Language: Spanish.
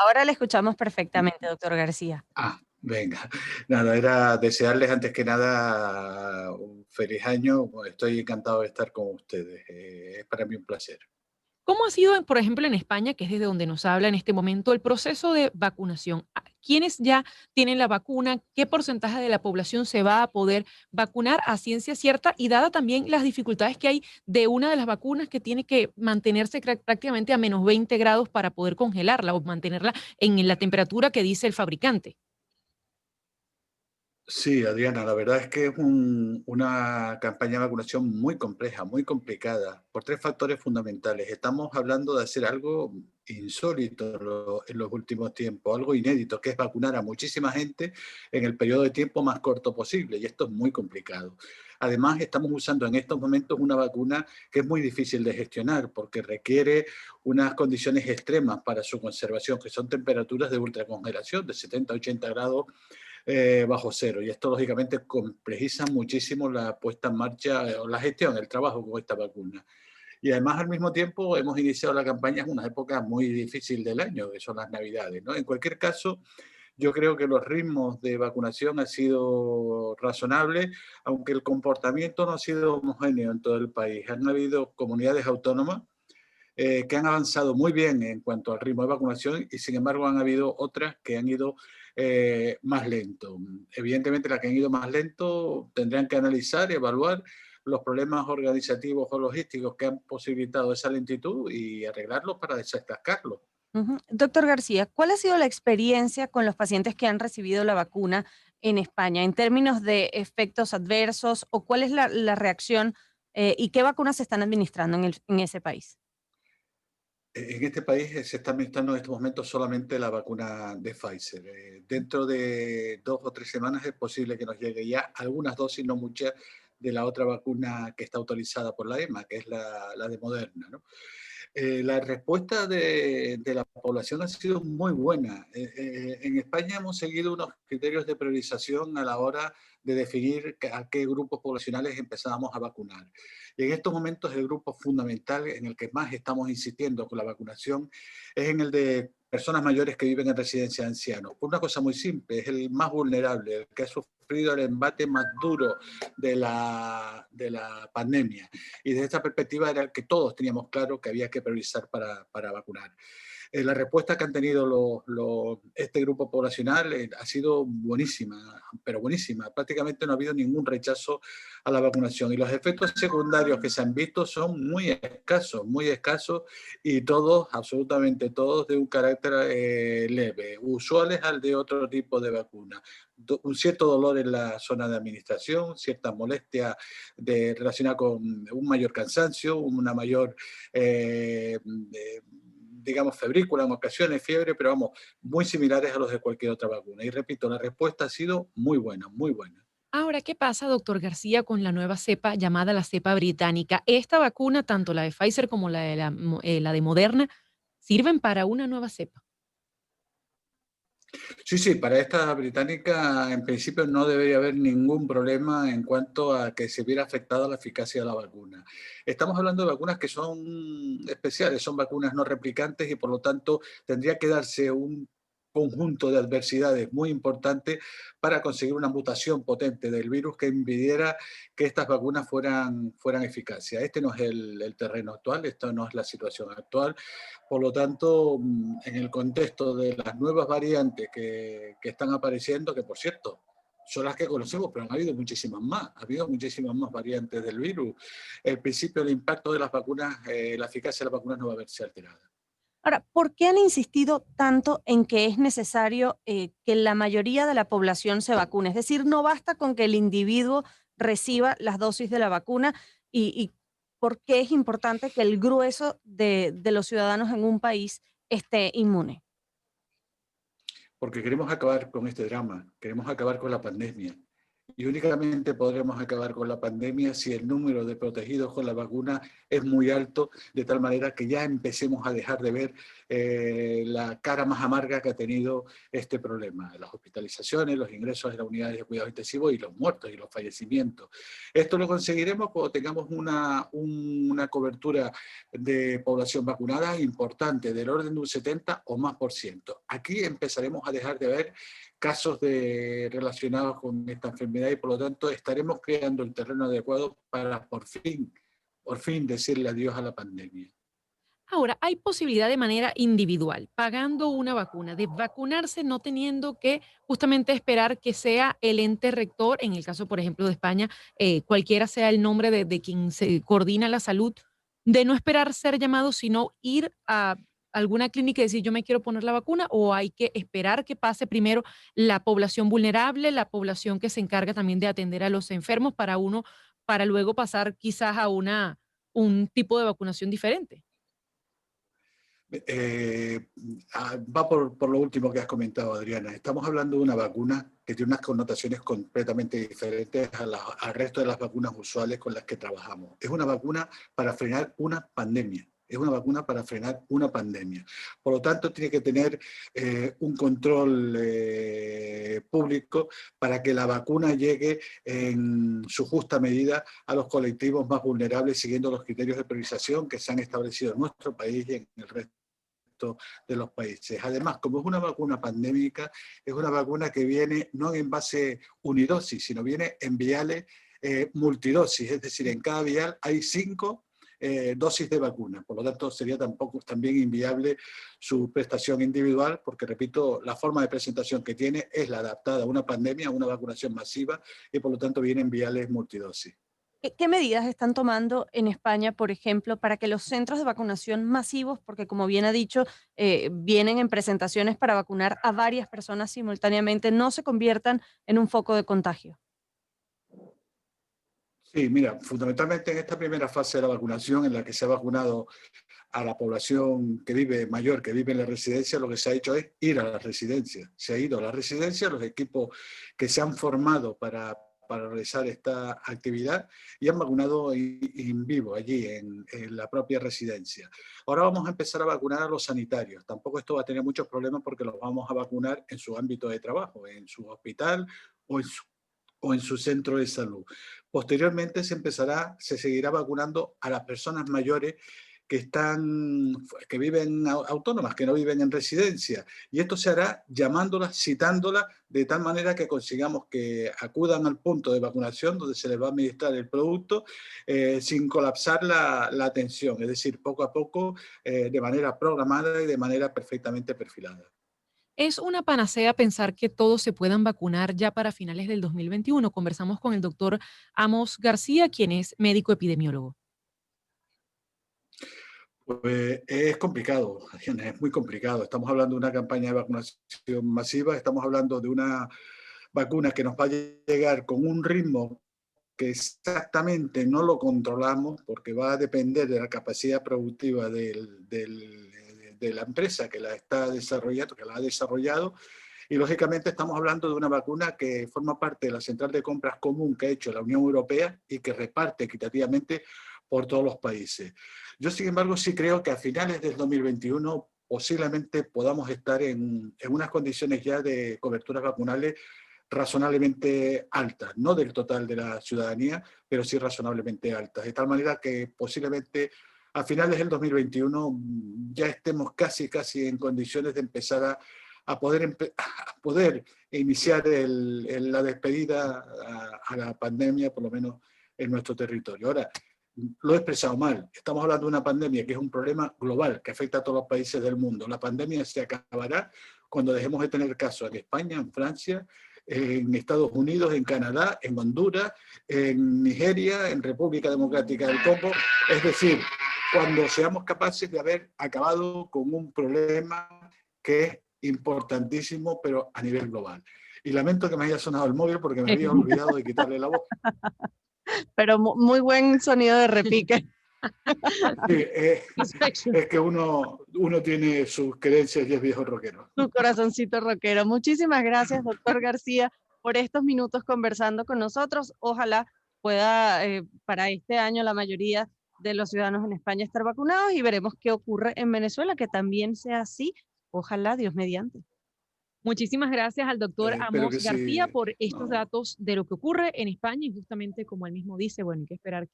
Ahora le escuchamos perfectamente, doctor García. Venga. Nada, era desearles antes que nada un feliz año. Estoy encantado de estar con ustedes. Es para mí un placer. ¿Cómo ha sido, por ejemplo, en España, que es desde donde nos habla en este momento, el proceso de vacunación? ¿Quiénes ya tienen la vacuna? ¿Qué porcentaje de la población se va a poder vacunar a ciencia cierta? Y dada también las dificultades que hay de una de las vacunas que tiene que mantenerse prácticamente a -20 grados para poder congelarla o mantenerla en la temperatura que dice el fabricante. Sí, Adriana, la verdad es que es una campaña de vacunación muy compleja, muy complicada, por tres factores fundamentales. Estamos hablando de hacer algo insólito en los últimos tiempos, algo inédito, que es vacunar a muchísima gente en el periodo de tiempo más corto posible, y esto es muy complicado. Además, estamos usando en estos momentos una vacuna que es muy difícil de gestionar porque requiere unas condiciones extremas para su conservación, que son temperaturas de ultracongelación de 70-80 grados bajo cero. Y esto, lógicamente, complejiza muchísimo la puesta en marcha o la gestión, el trabajo con esta vacuna. Y además, al mismo tiempo, hemos iniciado la campaña en una época muy difícil del año, que son las Navidades, ¿no? En cualquier caso, yo creo que los ritmos de vacunación han sido razonables, aunque el comportamiento no ha sido homogéneo en todo el país. Han habido comunidades autónomas que han avanzado muy bien en cuanto al ritmo de vacunación y sin embargo han habido otras que han ido más lento. Evidentemente las que han ido más lento tendrán que analizar y evaluar los problemas organizativos o logísticos que han posibilitado esa lentitud y arreglarlos para desatascarlos. Ujú. Doctor García, ¿cuál ha sido la experiencia con los pacientes que han recibido la vacuna en España en términos de efectos adversos o cuál es la reacción y qué vacunas se están administrando en ese país? En este país se está administrando en estos momentos solamente la vacuna de Pfizer. Dentro de 2 o 3 semanas es posible que nos llegue ya algunas dosis, no muchas, de la otra vacuna que está autorizada por la EMA, que es la de Moderna, ¿no? La respuesta de la población ha sido muy buena. En España hemos seguido unos criterios de priorización a la hora de definir a qué grupos poblacionales empezábamos a vacunar. Y en estos momentos el grupo fundamental en el que más estamos insistiendo con la vacunación es en el de personas mayores que viven en residencia de ancianos. Por una cosa muy simple, es el más vulnerable, el que ha sufrido el embate más duro de la pandemia. Y desde esta perspectiva era el que todos teníamos claro que había que priorizar para vacunar. La respuesta que han tenido este grupo poblacional ha sido buenísima, pero buenísima. Prácticamente no ha habido ningún rechazo a la vacunación y los efectos secundarios que se han visto son muy escasos y todos, absolutamente todos, de un carácter leve, usuales al de otro tipo de vacuna. Un cierto dolor en la zona de administración, cierta molestia relacionada con un mayor cansancio, una mayor digamos, febrícula en ocasiones, fiebre, pero vamos, muy similares a los de cualquier otra vacuna. Y repito, la respuesta ha sido muy buena, muy buena. Ahora, ¿qué pasa, doctor García, con la nueva cepa llamada la cepa británica? Esta vacuna, tanto la de Pfizer como la de Moderna, sirven para una nueva cepa. Sí, sí, para esta británica en principio no debería haber ningún problema en cuanto a que se viera afectada la eficacia de la vacuna. Estamos hablando de vacunas que son especiales, son vacunas no replicantes y por lo tanto tendría que darse un conjunto de adversidades muy importantes para conseguir una mutación potente del virus que impidiera que estas vacunas fueran eficaces. Este no es el terreno actual, esta no es la situación actual. Por lo tanto, en el contexto de las nuevas variantes que están apareciendo, que por cierto, son las que conocemos, pero han habido muchísimas más. Ha habido muchísimas más variantes del virus. El principio del impacto de las vacunas, la eficacia de las vacunas no va a verse alterada. Ahora, ¿por qué han insistido tanto en que es necesario que la mayoría de la población se vacune? Es decir, no basta con que el individuo reciba las dosis de la vacuna y ¿por qué es importante que el grueso de los ciudadanos en un país esté inmune? Porque queremos acabar con este drama, queremos acabar con la pandemia. y únicamente podremos acabar con la pandemia si el número de protegidos con la vacuna es muy alto, de tal manera que ya empecemos a dejar de ver la cara más amarga que ha tenido este problema, las hospitalizaciones, los ingresos en las unidades de cuidados intensivos y los muertos y los fallecimientos. Esto lo conseguiremos cuando tengamos una cobertura de población vacunada importante, del orden de un 70 o más por ciento. Aquí empezaremos a dejar de ver casos relacionados con esta enfermedad y por lo tanto estaremos creando el terreno adecuado para por fin decirle adiós a la pandemia. Ahora, hay posibilidad de manera individual, pagando una vacuna, de vacunarse no teniendo que justamente esperar que sea el ente rector, en el caso, por ejemplo, de España, cualquiera sea el nombre de quien se coordina la salud, de no esperar ser llamado, sino ir a alguna clínica y decir yo me quiero poner la vacuna, o hay que esperar que pase primero la población vulnerable, la población que se encarga también de atender a los enfermos para luego pasar quizás a un tipo de vacunación diferente. Va por lo último que has comentado, Adriana. Estamos hablando de una vacuna que tiene unas connotaciones completamente diferentes al resto de las vacunas usuales con las que trabajamos. Es una vacuna para frenar una pandemia. Es una vacuna para frenar una pandemia. Por lo tanto, tiene que tener un control público para que la vacuna llegue en su justa medida a los colectivos más vulnerables, siguiendo los criterios de priorización que se han establecido en nuestro país y en el resto de los países. Además, como es una vacuna pandémica, es una vacuna que viene no en base unidosis, sino viene en viales multidosis, es decir, en cada vial hay 5 dosis de vacuna. Por lo tanto, sería también inviable su prestación individual, porque, repito, la forma de presentación que tiene es la adaptada a una pandemia, a una vacunación masiva, y por lo tanto viene en viales multidosis. ¿Qué medidas están tomando en España, por ejemplo, para que los centros de vacunación masivos, porque como bien ha dicho, vienen en presentaciones para vacunar a varias personas simultáneamente, no se conviertan en un foco de contagio? Sí, mira, fundamentalmente en esta primera fase de la vacunación, en la que se ha vacunado a la población que vive mayor, que vive en la residencia, lo que se ha hecho es ir a la residencia. Se ha ido a la residencia, los equipos que se han formado para realizar esta actividad y han vacunado en vivo allí en la propia residencia. Ahora vamos a empezar a vacunar a los sanitarios. Tampoco esto va a tener muchos problemas porque los vamos a vacunar en su ámbito de trabajo, en su hospital o en su centro de salud. Posteriormente se seguirá vacunando a las personas mayores que viven autónomas, que no viven en residencia. Y esto se hará llamándolas, citándolas, de tal manera que consigamos que acudan al punto de vacunación donde se les va a administrar el producto sin colapsar la atención, es decir, poco a poco, de manera programada y de manera perfectamente perfilada. ¿Es una panacea pensar que todos se puedan vacunar ya para finales del 2021? Conversamos con el doctor Amos García, quien es médico epidemiólogo. Pues es complicado, es muy complicado. Estamos hablando de una campaña de vacunación masiva, estamos hablando de una vacuna que nos va a llegar con un ritmo que exactamente no lo controlamos porque va a depender de la capacidad productiva de la empresa que la está desarrollando, que la ha desarrollado. Y lógicamente estamos hablando de una vacuna que forma parte de la central de compras común que ha hecho la Unión Europea y que reparte equitativamente por todos los países. Yo, sin embargo, sí creo que a finales del 2021 posiblemente podamos estar en unas condiciones ya de coberturas vacunales razonablemente altas, no del total de la ciudadanía, pero sí razonablemente altas, de tal manera que posiblemente a finales del 2021 ya estemos casi en condiciones de empezar a poder iniciar la despedida a la pandemia, por lo menos en nuestro territorio. Ahora, lo he expresado mal. Estamos hablando de una pandemia que es un problema global que afecta a todos los países del mundo. La pandemia se acabará cuando dejemos de tener casos en España, en Francia, en Estados Unidos, en Canadá, en Honduras, en Nigeria, en República Democrática del Congo. Es decir, cuando seamos capaces de haber acabado con un problema que es importantísimo, pero a nivel global. Y lamento que me haya sonado el móvil porque me había olvidado de quitarle la voz. Pero muy buen sonido de repique. Sí, es que uno tiene sus creencias y es viejo rockero. Tu corazoncito rockero. Muchísimas gracias, doctor García, por estos minutos conversando con nosotros. Ojalá pueda para este año la mayoría de los ciudadanos en España estar vacunados y veremos qué ocurre en Venezuela, que también sea así. Ojalá, Dios mediante. Muchísimas gracias al doctor Espero que Amos García sí. por estos No. datos de lo que ocurre en España y justamente como él mismo dice, bueno, hay que esperar